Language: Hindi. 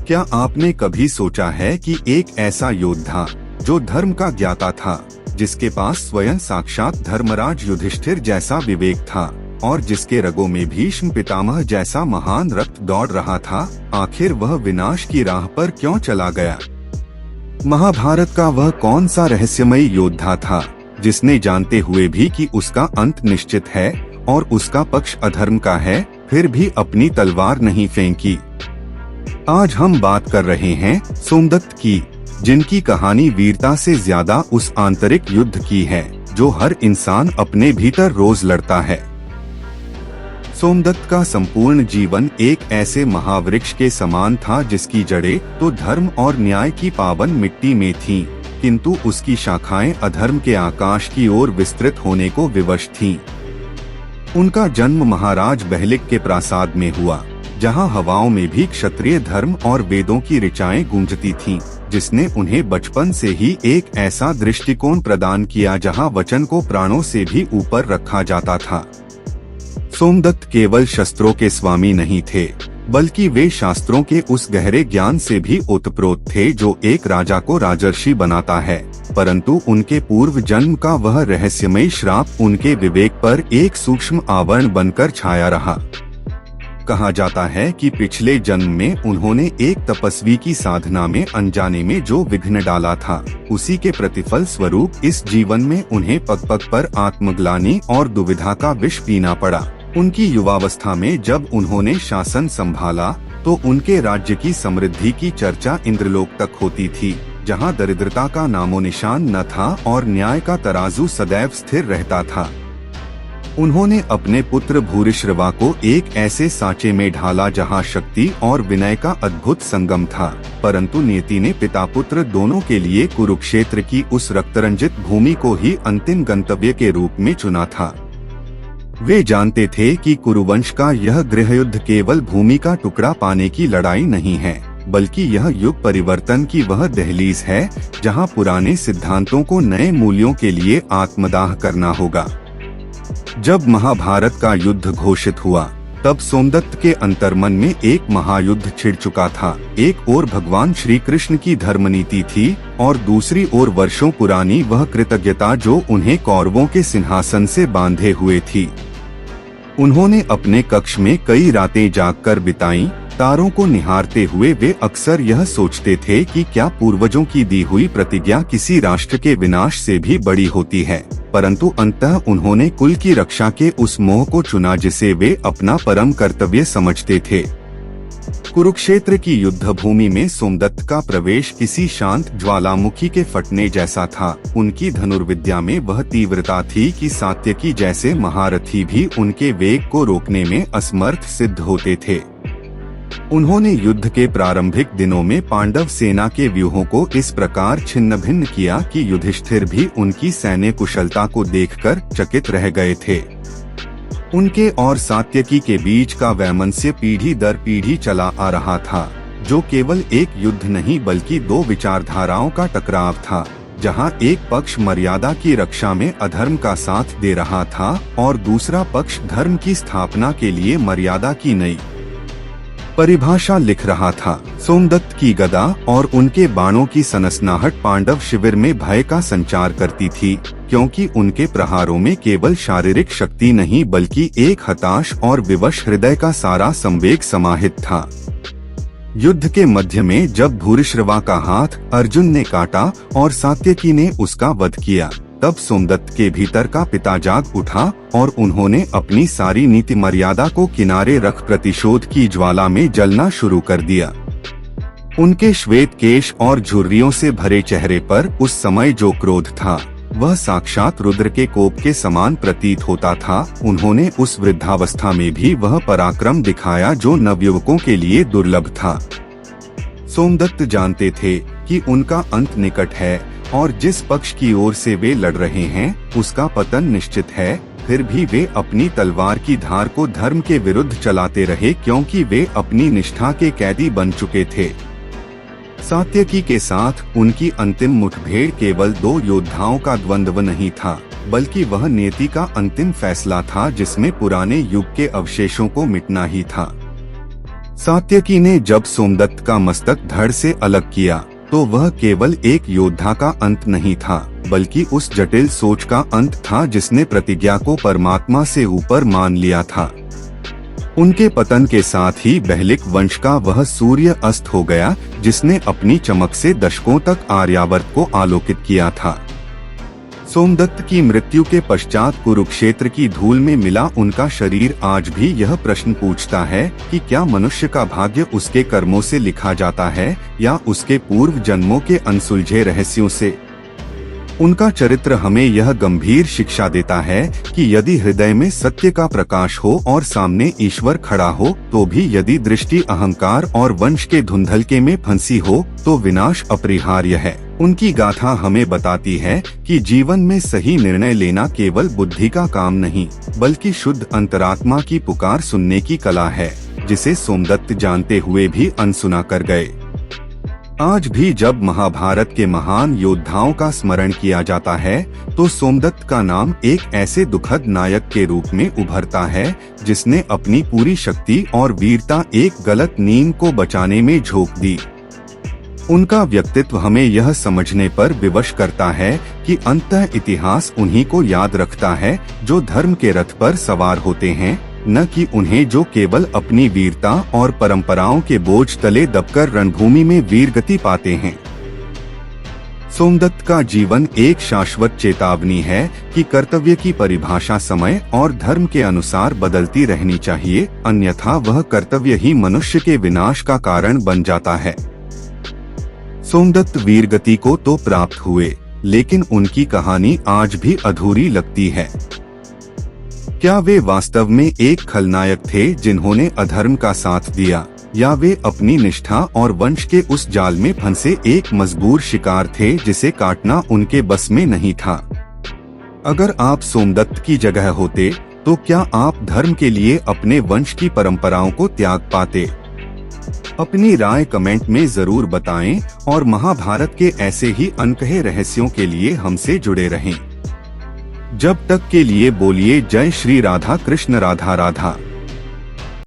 क्या आपने कभी सोचा है कि एक ऐसा योद्धा जो धर्म का ज्ञाता था, जिसके पास स्वयं साक्षात धर्मराज युधिष्ठिर जैसा विवेक था और जिसके रगों में भीष्म पितामह जैसा महान रक्त दौड़ रहा था, आखिर वह विनाश की राह पर क्यों चला गया? महाभारत का वह कौन सा रहस्यमयी योद्धा था जिसने जानते हुए भी कि उसका अंत निश्चित है और उसका पक्ष अधर्म का है, फिर भी अपनी तलवार नहीं फेंकी? आज हम बात कर रहे हैं सोमदत्त की, जिनकी कहानी वीरता से ज्यादा उस आंतरिक युद्ध की है जो हर इंसान अपने भीतर रोज लड़ता है। सोमदत्त का संपूर्ण जीवन एक ऐसे महावृक्ष के समान था जिसकी जड़ें तो धर्म और न्याय की पावन मिट्टी में थीं, किंतु उसकी शाखाएं अधर्म के आकाश की ओर विस्तृत होने को विवश थीं। उनका जन्म महाराज बहलिक के प्रासाद में हुआ, जहां हवाओं में भी क्षत्रिय धर्म और वेदों की ऋचाएं गूंजती थीं, जिसने उन्हें बचपन से ही एक ऐसा दृष्टिकोण प्रदान किया जहां वचन को प्राणों से भी ऊपर रखा जाता था। सोमदत्त केवल शस्त्रों के स्वामी नहीं थे, बल्कि वे शास्त्रों के उस गहरे ज्ञान से भी ओतप्रोत थे जो एक राजा को राजर्षि बनाता है, परंतु उनके पूर्व जन्म का वह रहस्यमयी श्राप उनके विवेक पर एक सूक्ष्म आवरण बनकर छाया रहा। कहा जाता है कि पिछले जन्म में उन्होंने एक तपस्वी की साधना में अनजाने में जो विघ्न डाला था, उसी के प्रतिफल स्वरूप इस जीवन में उन्हें पग पग पर आत्मग्लानि और दुविधा का विष पीना पड़ा। उनकी युवावस्था में जब उन्होंने शासन संभाला तो उनके राज्य की समृद्धि की चर्चा इंद्रलोक तक होती थी, जहां दरिद्रता का नामो निशान न था और न्याय का तराजू सदैव स्थिर रहता था। उन्होंने अपने पुत्र भूरिश्रवा को एक ऐसे सांचे में ढाला जहां शक्ति और विनय का अद्भुत संगम था, परंतु नियति ने पिता पुत्र दोनों के लिए कुरुक्षेत्र की उस रक्तरंजित भूमि को ही अंतिम गंतव्य के रूप में चुना था। वे जानते थे कि कुरुवंश का यह गृहयुद्ध केवल भूमि का टुकड़ा पाने की लड़ाई नहीं है, बल्कि यह युग परिवर्तन की वह दहलीज है जहां पुराने सिद्धांतों को नए मूल्यों के लिए आत्मदाह करना होगा। जब महाभारत का युद्ध घोषित हुआ, तब सोमदत्त के अंतर्मन में एक महायुद्ध छिड़ चुका था। एक ओर भगवान श्री कृष्ण की धर्मनीति थी और दूसरी ओर वर्षों पुरानी वह कृतज्ञता जो उन्हें कौरवों के सिंहासन से बांधे हुए थी। उन्होंने अपने कक्ष में कई रातें जागकर बिताईं। तारों को निहारते हुए वे अक्सर यह सोचते थे कि क्या पूर्वजों की दी हुई प्रतिज्ञा किसी राष्ट्र के विनाश से भी बड़ी होती है, परंतु अंततः उन्होंने कुल की रक्षा के उस मोह को चुना जिसे वे अपना परम कर्तव्य समझते थे। कुरुक्षेत्र की युद्ध भूमि में सोमदत्त का प्रवेश किसी शांत ज्वालामुखी के फटने जैसा था। उनकी धनुर्विद्या में वह तीव्रता थी कि सात्यकी जैसे महारथी भी उनके वेग को रोकने में असमर्थ सिद्ध होते थे। उन्होंने युद्ध के प्रारंभिक दिनों में पांडव सेना के व्यूहों को इस प्रकार छिन्न भिन्न किया कि युधिष्ठिर भी उनकी सैन्य कुशलता को देखकर चकित रह गए थे। उनके और सात्यकी के बीच का वैमनस्य पीढ़ी दर पीढ़ी चला आ रहा था, जो केवल एक युद्ध नहीं बल्कि दो विचारधाराओं का टकराव था, जहां एक पक्ष मर्यादा की रक्षा में अधर्म का साथ दे रहा था और दूसरा पक्ष धर्म की स्थापना के लिए मर्यादा की नई परिभाषा लिख रहा था। सोमदत्त की गदा और उनके बाणों की सनसनाहट पांडव शिविर में भय का संचार करती थी, क्योंकि उनके प्रहारों में केवल शारीरिक शक्ति नहीं बल्कि एक हताश और विवश हृदय का सारा संवेग समाहित था। युद्ध के मध्य में जब भूरिश्रवा का हाथ अर्जुन ने काटा और सात्यकी ने उसका वध किया, तब सोमदत्त के भीतर का पिता जाग उठा और उन्होंने अपनी सारी नीति मर्यादा को किनारे रख प्रतिशोध की ज्वाला में जलना शुरू कर दिया। उनके श्वेत केश और झुर्रियों से भरे चेहरे पर उस समय जो क्रोध था, वह साक्षात रुद्र के कोप के समान प्रतीत होता था। उन्होंने उस वृद्धावस्था में भी वह पराक्रम दिखाया जो नवयुवकों के लिए दुर्लभ था। सोमदत्त जानते थे कि उनका अंत निकट है और जिस पक्ष की ओर से वे लड़ रहे हैं उसका पतन निश्चित है, फिर भी वे अपनी तलवार की धार को धर्म के विरुद्ध चलाते रहे, क्योंकि वे अपनी निष्ठा के कैदी बन चुके थे। सात्यकी के साथ उनकी अंतिम मुठभेड़ केवल दो योद्धाओं का द्वंद्व नहीं था, बल्कि वह नियति का अंतिम फैसला था जिसमें पुराने युग के अवशेषों को मिटना ही था। सात्यकी ने जब सोमदत्त का मस्तक धड़ से अलग किया तो वह केवल एक योद्धा का अंत नहीं था, बल्कि उस जटिल सोच का अंत था जिसने प्रतिज्ञा को परमात्मा से ऊपर मान लिया था। उनके पतन के साथ ही बहलिक वंश का वह सूर्य अस्त हो गया जिसने अपनी चमक से दशकों तक आर्यावर्त को आलोकित किया था। सोमदत्त की मृत्यु के पश्चात कुरुक्षेत्र की धूल में मिला उनका शरीर आज भी यह प्रश्न पूछता है कि क्या मनुष्य का भाग्य उसके कर्मों से लिखा जाता है या उसके पूर्व जन्मों के अनसुलझे रहस्यों से। उनका चरित्र हमें यह गंभीर शिक्षा देता है कि यदि हृदय में सत्य का प्रकाश हो और सामने ईश्वर खड़ा हो तो भी यदि दृष्टि अहंकार और वंश के धुंधलके में फंसी हो तो विनाश अपरिहार्य है। उनकी गाथा हमें बताती है कि जीवन में सही निर्णय लेना केवल बुद्धि का काम नहीं, बल्कि शुद्ध अंतरात्मा की पुकार सुनने की कला है, जिसे सोमदत्त जानते हुए भी अनसुना कर गए। आज भी जब महाभारत के महान योद्धाओं का स्मरण किया जाता है तो सोमदत्त का नाम एक ऐसे दुखद नायक के रूप में उभरता है जिसने अपनी पूरी शक्ति और वीरता एक गलत नींद को बचाने में झोंक दी। उनका व्यक्तित्व हमें यह समझने पर विवश करता है कि अंततः इतिहास उन्हीं को याद रखता है जो धर्म के रथ पर सवार होते हैं, न कि उन्हें जो केवल अपनी वीरता और परंपराओं के बोझ तले दबकर रणभूमि में वीरगति पाते हैं। सोमदत्त का जीवन एक शाश्वत चेतावनी है कि कर्तव्य की परिभाषा समय और धर्म के अनुसार बदलती रहनी चाहिए, अन्यथा वह कर्तव्य ही मनुष्य के विनाश का कारण बन जाता है। सोमदत्त वीरगति को तो प्राप्त हुए, लेकिन उनकी कहानी आज भी अधूरी लगती है। क्या वे वास्तव में एक खलनायक थे जिन्होंने अधर्म का साथ दिया, या वे अपनी निष्ठा और वंश के उस जाल में फंसे एक मजबूर शिकार थे जिसे काटना उनके बस में नहीं था? अगर आप सोमदत्त की जगह होते तो क्या आप धर्म के लिए अपने वंश की परंपराओं को त्याग पाते? अपनी राय कमेंट में जरूर बताएं और महाभारत के ऐसे ही अनकहे रहस्यों के लिए हमसे जुड़े रहें। जब तक के लिए बोलिए जय श्री राधा कृष्ण राधा राधा।